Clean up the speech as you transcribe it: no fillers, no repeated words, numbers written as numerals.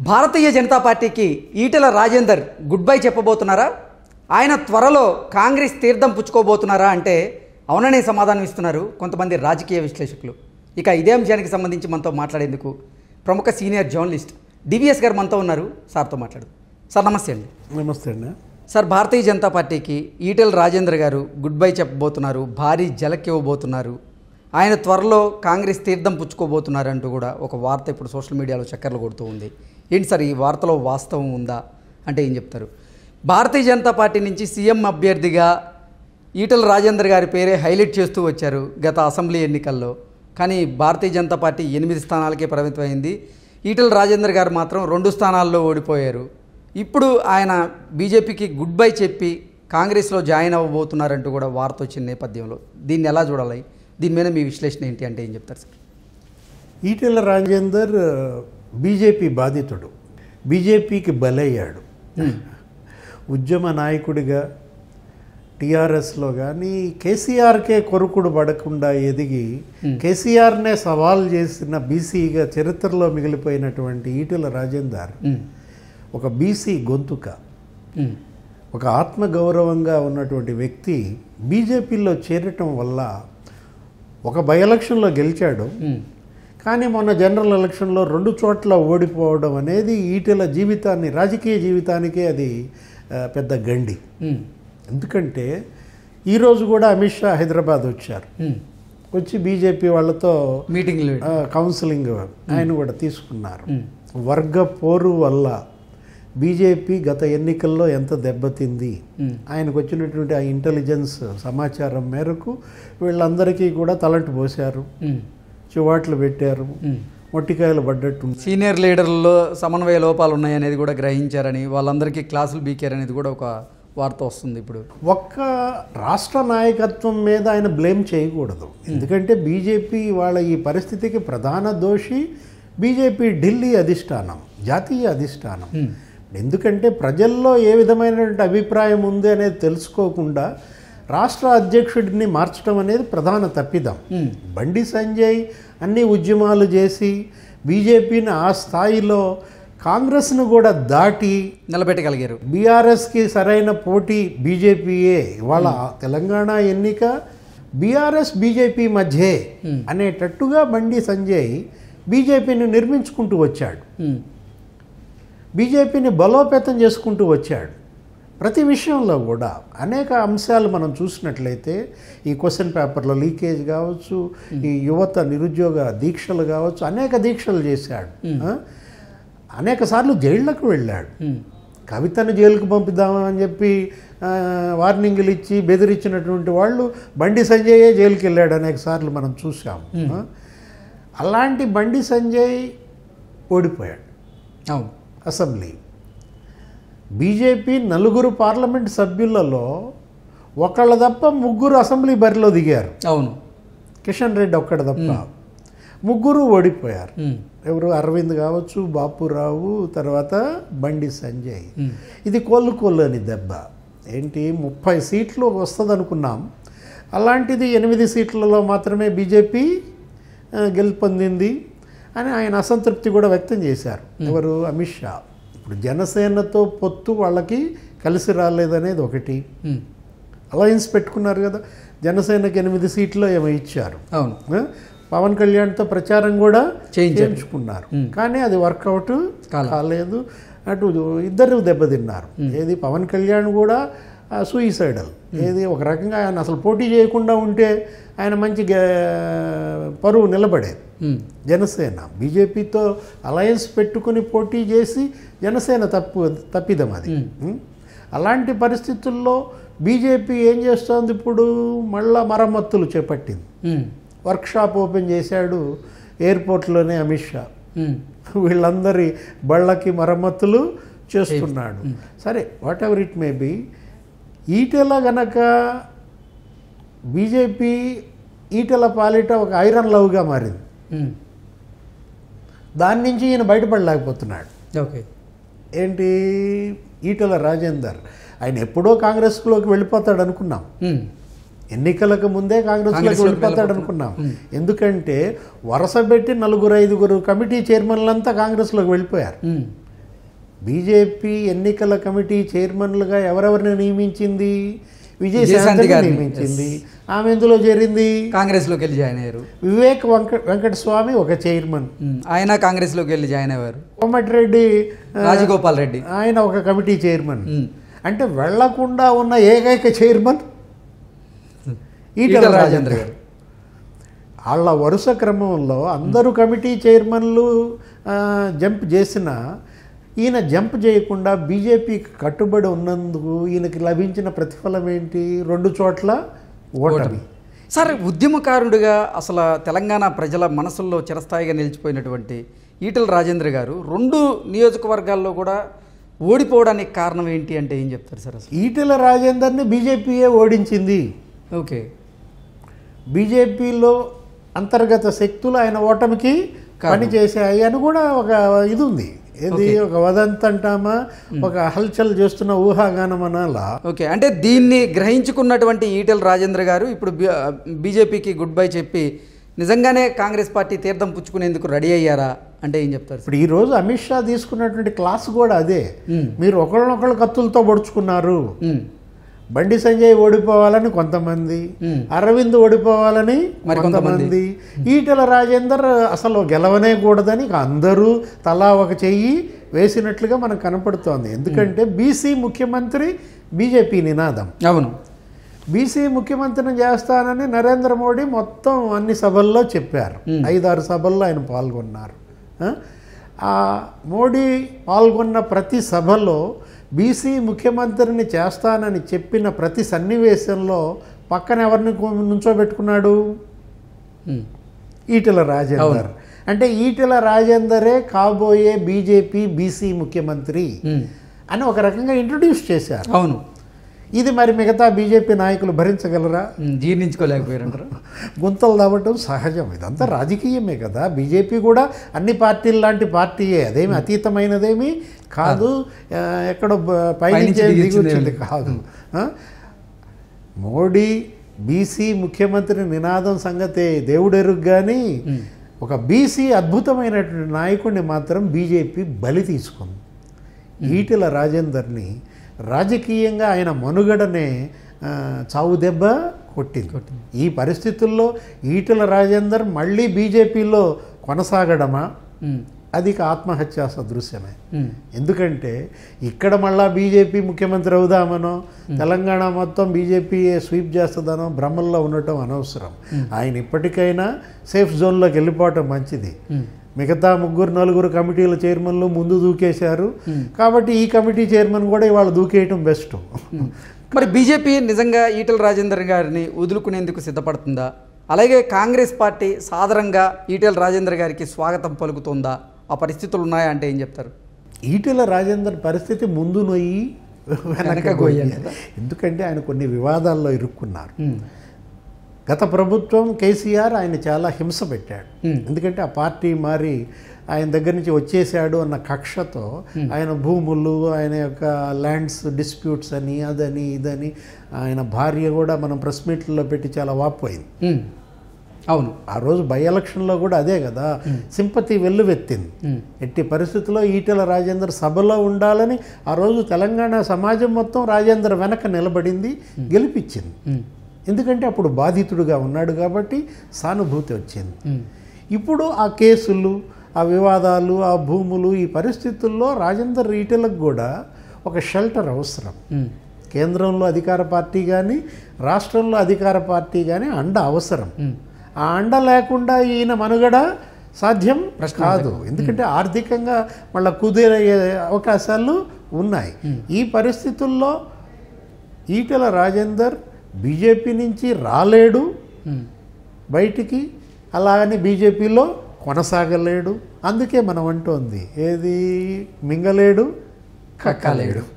భారతీయ జనతా పార్టీకి Etela Rajender good bye చెప్పబోతున్నారా? ఆయన త్వరలో కాంగ్రెస్ తీర్థం పుచ్చుకోబోతున్నారా అంటే అవుననే సమాధానం ఇస్తున్నారు కొంతమంది రాజకీయ విశ్లేషకులు. ఇక ఇదే అంశానికి సంబంధించి మనతో మాట్లాడేందుకు ప్రముఖ సీనియర్ జర్నలిస్ట్ డివిఎస్ గారు మనతో ఉన్నారు. సార్తో మాట్లాడు. సార్ నమస్తే అండి. నమస్తే అండి. సార్, భారతీయ జనతా పార్టీకి ఈటెల రాజేందర్ గారు గుడ్ బై చెప్పబోతున్నారు, భారీ జలక్ ఇవ్వబోతున్నారు, ఆయన త్వరలో కాంగ్రెస్ తీర్థం పుచ్చుకోబోతున్నారు అంటూ కూడా ఒక వార్త ఇప్పుడు సోషల్ మీడియాలో చక్కర్లు కొడుతూ ఉంది. ఏంటి సార్ ఈ వార్తలో వాస్తవం ఉందా అంటే ఏం చెప్తారు? భారతీయ జనతా పార్టీ నుంచి సీఎం అభ్యర్థిగా ఈటెల రాజేందర్ గారి పేరే హైలైట్ చేస్తూ వచ్చారు గత అసెంబ్లీ ఎన్నికల్లో. కానీ భారతీయ జనతా పార్టీ 8 స్థానాలకే పరిమితమైంది. ఈటెల రాజేందర్ గారు మాత్రం 2 స్థానాల్లో ఓడిపోయారు. ఇప్పుడు ఆయన బీజేపీకి గుడ్ బై చెప్పి కాంగ్రెస్లో జాయిన్ అవ్వబోతున్నారంటూ కూడా వార్త వచ్చిన నేపథ్యంలో దీన్ని ఎలా చూడాలి? దీని మీద మీ విశ్లేషణ ఏంటి అంటే ఏం చెప్తారు సార్? ఈటెల రాజేందర్ బీజేపీ బాధితుడు, బీజేపీకి బలయ్యాడు. ఉద్యమ నాయకుడిగా టీఆర్ఎస్లో కానీ కేసీఆర్కే కొరుకుడు పడకుండా ఎదిగి కేసీఆర్నే సవాల్ చేసిన బీసీగా చరిత్రలో మిగిలిపోయినటువంటి ఈటెల రాజేందర్ ఒక బీసీ గొంతుక, ఒక ఆత్మగౌరవంగా ఉన్నటువంటి వ్యక్తి బీజేపీలో చేరటం వల్ల ఒక బై ఎలక్షన్లో గెలిచాడు. కానీ మొన్న జనరల్ ఎలక్షన్లో 2 చోట్ల ఓడిపోవడం అనేది ఈటెల జీవితాన్ని, రాజకీయ జీవితానికే అది పెద్ద గండి. ఎందుకంటే ఈరోజు కూడా అమిత్ షా హైదరాబాద్ వచ్చారు. వచ్చి బీజేపీ వాళ్ళతో మీటింగ్ కౌన్సిలింగ్ ఆయన కూడా తీసుకున్నారు. వర్గ పోరు వల్ల బీజేపీ గత ఎన్నికల్లో ఎంత దెబ్బతింది, ఆయనకు వచ్చినటువంటి ఆ ఇంటెలిజెన్స్ సమాచారం మేరకు వీళ్ళందరికీ కూడా తలంటు పోశారు, చివాట్లు పెట్టారు, మొట్టికాయలు పడ్డట్టు. సీనియర్ లీడర్లలో సమన్వయ లోపాలు ఉన్నాయనేది కూడా గ్రహించారని, వాళ్ళందరికీ క్లాసులు బీకారనేది కూడా ఒక వార్త వస్తుంది. ఇప్పుడు ఒక్క రాష్ట్ర నాయకత్వం మీద ఆయన బ్లేమ్ చేయకూడదు. ఎందుకంటే బీజేపీ వాళ్ళ ఈ పరిస్థితికి ప్రధాన దోషి బీజేపీ ఢిల్లీ అధిష్టానం, జాతీయ అధిష్టానం. ఎందుకంటే ప్రజల్లో ఏ విధమైనటువంటి అభిప్రాయం ఉంది అనేది తెలుసుకోకుండా రాష్ట్ర అధ్యక్షుడిని మార్చడం అనేది ప్రధాన తప్పిదం. బండి సంజయ్ అన్ని ఉద్యమాలు చేసి బీజేపీని ఆ స్థాయిలో కాంగ్రెస్ను కూడా దాటి నిలబెట్టగలిగారు. బీఆర్ఎస్కి సరైన పోటీ బీజేపీయే. ఇవాళ తెలంగాణ ఎన్నిక బీఆర్ఎస్ బీజేపీ మధ్యే అనేటట్టుగా బండి సంజయ్ బీజేపీని నిర్మించుకుంటూ వచ్చాడు, బీజేపీని బలోపేతం చేసుకుంటూ వచ్చాడు. ప్రతి విషయంలో కూడా అనేక అంశాలు మనం చూసినట్లయితే ఈ క్వశ్చన్ పేపర్లో లీకేజ్ కావచ్చు, ఈ యువత నిరుద్యోగ దీక్షలు కావచ్చు, అనేక దీక్షలు చేశాడు. అనేక సార్లు జైళ్లకు వెళ్ళాడు. కవితను జైలుకు పంపిద్దామని చెప్పి వార్నింగ్లు ఇచ్చి బెదిరించినటువంటి వాళ్ళు బండి సంజయే జైలుకి వెళ్ళాడు అనేక సార్లు మనం చూసాం. అలాంటి బండి సంజయ్ ఓడిపోయాడు అసెంబ్లీ. బీజేపీ 4 పార్లమెంట్ సభ్యులలో ఒకళ్ళ తప్ప 3 అసెంబ్లీ బరిలో దిగారు. అవును, కిషన్ రెడ్డి ఒక్కడు తప్ప 3 ఓడిపోయారు. ఎవరు? అరవింద్ కావచ్చు, బాపురావు, తర్వాత బండి సంజయ్. ఇది కోళ్ళు అని దెబ్బ. ఏంటి 30 సీట్లు వస్తుంది అనుకున్నాం, అలాంటిది 8 సీట్లలో మాత్రమే బీజేపీ గెలుపొందింది అని ఆయన అసంతృప్తి కూడా వ్యక్తం చేశారు. ఎవరు? అమిత్ షా. ఇప్పుడు జనసేనతో పొత్తు వాళ్ళకి కలిసి రాలేదనేది ఒకటి. అలయన్స్ పెట్టుకున్నారు కదా, జనసేనకి 8 సీట్లు ఏమో ఇచ్చారు. అవును, పవన్ కళ్యాణ్తో ప్రచారం కూడా చేయించుకున్నారు. కానీ అది వర్కౌట్ కాలేదు. అటు ఇద్దరు దెబ్బతిన్నారు. ఏది? పవన్ కళ్యాణ్ కూడా సూయిసైడల్. ఏది? ఒక రకంగా ఆయన అసలు పోటీ చేయకుండా ఉంటే ఆయన మంచి పరువు నిలబడేది. జనసేన బీజేపీతో అలయన్స్ పెట్టుకుని పోటీ చేసి జనసేన తప్పిదం అది. అలాంటి పరిస్థితుల్లో బీజేపీ ఏం చేస్తోంది? ఇప్పుడు మళ్ళా మరమ్మతులు చేపట్టింది. వర్క్షాప్ ఓపెన్ చేశాడు ఎయిర్పోర్ట్లోనే అమిత్ షా. వీళ్ళందరి బళ్ళకి మరమ్మతులు చేస్తున్నాడు. సరే, what ever it may be, Etela గనక బీజేపీ ఈటెల పాలిట ఒక ఐరన్ లవ్గా మారింది. దాని నుంచి ఈయన బయటపడలేకపోతున్నాడు. ఓకే, ఏంటి? ఈటెల రాజేందర్ ఆయన ఎప్పుడో కాంగ్రెస్లోకి వెళ్ళిపోతాడు అనుకున్నాం. ఎన్నికలకు ముందే కాంగ్రెస్లోకి వెళ్ళిపోతాడు అనుకున్నాం. ఎందుకంటే వరుస పెట్టి 4-5 కమిటీ చైర్మన్లంతా కాంగ్రెస్లోకి వెళ్ళిపోయారు. బీజేపీ ఎన్నికల కమిటీ చైర్మన్లుగా ఎవరెవరిని నియమించింది? విజయశాంతి నియమించింది. ఆమె ఎందులో చేరింది? కాంగ్రెస్లోకి వెళ్ళి జాయిన్ అయ్యారు. వివేక్ వెంకటస్వామి ఒక చైర్మన్, ఆయన కాంగ్రెస్లోకి వెళ్ళి జాయిన్ అయ్యారు. కోమటిరెడ్డి రాజగోపాల్ రెడ్డి ఆయన ఒక కమిటీ చైర్మన్. అంటే వెళ్లకుండా ఉన్న ఏకైక చైర్మన్ ఈటెల రాజేందర్ గారు. వాళ్ళ వరుస క్రమంలో అందరూ కమిటీ చైర్మన్లు జంప్ చేసినా ఈయన జంప్ చేయకుండా బీజేపీకి కట్టుబడి ఉన్నందుకు ఈయనకి లభించిన ప్రతిఫలం ఏంటి? 2 చోట్ల ఓటమి. సార్, ఉద్యమకారుడిగా అసలు తెలంగాణ ప్రజల మనసుల్లో చిరస్థాయిగా నిలిచిపోయినటువంటి ఈటెల రాజేందర్ గారు 2 నియోజకవర్గాల్లో కూడా ఓడిపోవడానికి కారణం ఏంటి అంటే ఏం చెప్తారు సార్? అసలు ఈటెల రాజేందర్ని బీజేపీయే ఓడించింది. ఓకే, బీజేపీలో అంతర్గత శక్తులు ఆయన ఓటమికి పనిచేసాయి అని కూడా ఒక ఇది ఉంది. ఇది ఒక వదంతి అంటామా, ఒక హల్చల్ చేస్తున్న ఊహాగానం అనాలా. ఓకే, అంటే దీన్ని గ్రహించుకున్నటువంటి ఈటెల రాజేందర్ గారు ఇప్పుడు బీజేపీకి గుడ్ బై చెప్పి నిజంగానే కాంగ్రెస్ పార్టీ తీర్థం పుచ్చుకునేందుకు రెడీ అయ్యారా అంటే ఏం చెప్తారు? ఇప్పుడు ఈరోజు అమిత్ షా తీసుకున్నటువంటి క్లాస్ కూడా అదే. మీరు ఒకళ్ళనొకళ్ళు కత్తులతో పొడుచుకున్నారు. బండి సంజయ్ ఓడిపోవాలని కొంతమంది, అరవింద్ ఓడిపోవాలని కొంతమంది, ఈటెల రాజేందర్ అసలు గెలవనే కూడదని అందరూ తలా ఒక చెయ్యి వేసినట్లుగా మనకు కనపడుతోంది. ఎందుకంటే బీసీ ముఖ్యమంత్రి బీజేపీ నినాదం. అవును, బీసీ ముఖ్యమంత్రిని చేస్తానని నరేంద్ర మోడీ మొత్తం అన్ని సభల్లో చెప్పారు. 5-6 సభల్లో ఆయన పాల్గొన్నారు. ఆ మోడీ పాల్గొన్న ప్రతి సభలో బీసీ ముఖ్యమంత్రిని చేస్తానని చెప్పిన ప్రతి సన్నివేశంలో పక్కన ఎవరిని నుంచోబెట్టుకున్నాడు? ఈటెల రాజేందర్. అంటే ఈటెల రాజేందరే కాబోయే బీజేపీ బీసీ ముఖ్యమంత్రి అని ఒక రకంగా ఇంట్రొడ్యూస్ చేశారు. అవును, ఇది మరి మిగతా బీజేపీ నాయకులు భరించగలరా? జీర్ణించుకోలేకపోయారంటారా? గుంతలు దావటం సహజం. ఇదంతా రాజకీయమే కదా. బీజేపీ కూడా అన్ని పార్టీల లాంటి పార్టీయే, అదేమి అతీతమైనదేమి కాదు, ఎక్కడో పైనుంచి దిగొచ్చింది కాదు. మోడీ బీసీ ముఖ్యమంత్రి నినాదం సంగతే దేవుడెరుగు. కానీ ఒక బీసీ అద్భుతమైనటువంటి నాయకుడిని మాత్రం బీజేపీ బలి తీసుకుంది. ఈటెల రాజేందర్ని రాజకీయంగా ఆయన మనుగడనే చావు దెబ్బ కొట్టింది. ఈ పరిస్థితుల్లో ఈటెల రాజేందర్ మళ్ళీ బీజేపీలో కొనసాగడమా? అది ఆత్మహత్యా సదృశ్యమే. ఎందుకంటే ఇక్కడ మళ్ళా బీజేపీ ముఖ్యమంత్రి అవుదామనో, తెలంగాణ మొత్తం బీజేపీ స్వీప్ చేస్తుందనో భ్రమల్లో ఉండటం అనవసరం. ఆయన ఇప్పటికైనా సేఫ్ జోన్లోకి వెళ్ళిపోవటం మంచిది. మిగతా 3-4 కమిటీల చైర్మన్లు ముందు దూకేశారు కాబట్టి ఈ కమిటీ చైర్మన్ కూడా ఇవాళ దూకేయటం బెస్ట్. మరి బీజేపీ నిజంగా ఈటెల రాజేందర్ గారిని వదులుకునేందుకు సిద్ధపడుతుందా? అలాగే కాంగ్రెస్ పార్టీ సాధారణంగా ఈటెల రాజేందర్ గారికి స్వాగతం పలుకుతుందా? ఆ పరిస్థితులు ఉన్నాయా అంటే ఏం చెప్తారు? ఈటెల రాజేందర్ పరిస్థితి ముందు నొయ్యి వెనక గొయ్యి. ఎందుకంటే ఆయన కొన్ని వివాదాల్లో ఇరుక్కున్నారు. గత ప్రభుత్వం కేసీఆర్ ఆయన చాలా హింస పెట్టాడు. ఎందుకంటే ఆ పార్టీ మారి ఆయన దగ్గర నుంచి వచ్చేసాడు అన్న కక్షతో ఆయన భూములు, ఆయన యొక్క ల్యాండ్స్ డిస్ప్యూట్స్ అని అదని ఇదని, ఆయన భార్య కూడా మనం ప్రెస్ మీట్లలో పెట్టి చాలా వాపోయింది. అవును, ఆ రోజు బై ఎలక్షన్లో కూడా అదే కదా సింపతి వెల్లువెత్తింది. ఎట్టి పరిస్థితుల్లో ఈటెల రాజేందర్ సభలో ఉండాలని ఆ రోజు తెలంగాణ సమాజం మొత్తం రాజేందర్ వెనక నిలబడింది, గెలిపించింది. ఎందుకంటే అప్పుడు బాధితుడుగా ఉన్నాడు కాబట్టి సానుభూతి వచ్చింది. ఇప్పుడు ఆ కేసులు, ఆ వివాదాలు, ఆ భూములు, ఈ పరిస్థితుల్లో రాజేందర్ ఈటెలకు కూడా ఒక షెల్టర్ అవసరం. కేంద్రంలో అధికార పార్టీ కానీ రాష్ట్రంలో అధికార పార్టీ కానీ అండ అవసరం. ఆ అండ లేకుండా ఈయన మనుగడ సాధ్యం కాదు. ఎందుకంటే ఆర్థికంగా మళ్ళీ కుదిరే అవకాశాలు ఉన్నాయి. ఈ పరిస్థితుల్లో ఈటెల రాజేందర్ బీజేపీ నుంచి రాలేడు బయటికి, అలాగని బీజేపీలో కొనసాగలేడు. అందుకే మనం అంటోంది ఏది మింగలేడు కక్కలేడు.